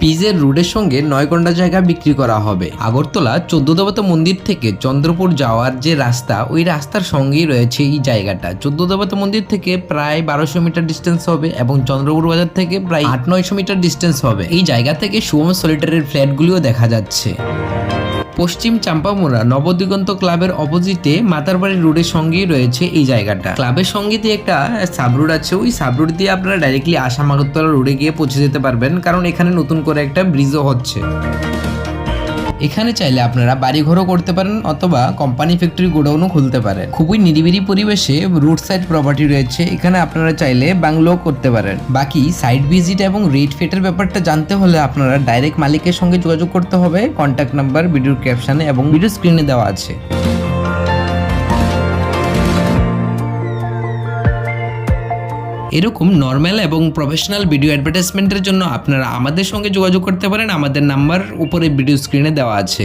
পিজের রোডের সঙ্গে 9 ঘন্টা জায়গা বিক্রি করা হবে। আগরতলা 14 দেবতা মন্দির থেকে চন্দ্রপুর যাওয়ার যে রাস্তা, ওই রাস্তার সঙ্গেই রয়েছে এই জায়গাটা। 14 দেবতা মন্দির থেকে প্রায় 1200 মিটার ডিস্টেন্স হবে এবং চন্দ্রপুর বাজার থেকে প্রায় 800-900 মিটার ডিস্টেন্স হবে। এই জায়গা থেকে শুভম সলিটারের ফ্ল্যাটগুলিও দেখা যাচ্ছে। পশ্চিম চাম্পামুড়া নবদিগন্ত ক্লাবের অপোজিটে মাতারবাড়ি রোডের সঙ্গেই রয়েছে এই জায়গাটা। ক্লাবের সঙ্গে দিয়ে একটা সাবরোড আছে, ওই সাবরোড দিয়ে আপনারা ডাইরেক্টলি আসাম আগরতলা রোডে গিয়ে পৌঁছে যেতে পারবেন, কারণ এখানে নতুন করে একটা ব্রিজও হচ্ছে। এখানে চাইলে আপনারা বাড়িঘরও করতে পারেন অথবা কোম্পানি ফ্যাক্টরি গোডাউনও খুলতে পারেন। খুবই নিরিবিলি পরিবেশে রোড সাইড প্রপার্টি রয়েছে, এখানে আপনারা চাইলে বাংলোও করতে পারেন। বাকি সাইট ভিজিট এবং রেট ফেটের ব্যাপারটা জানতে হলে আপনারা ডাইরেক্ট মালিকের সঙ্গে যোগাযোগ করতে হবে। কন্ট্যাক্ট নাম্বার ভিডিওর ক্যাপশনে এবং ভিডিও স্ক্রিনে দেওয়া আছে। এরকম নর্মাল এবং প্রফেশনাল ভিডিও অ্যাডভার্টাইজমেন্টের জন্য আপনারা আমাদের সঙ্গে যোগাযোগ করতে পারেন। আমাদের নাম্বার উপরে ভিডিও স্ক্রিনে দেওয়া আছে।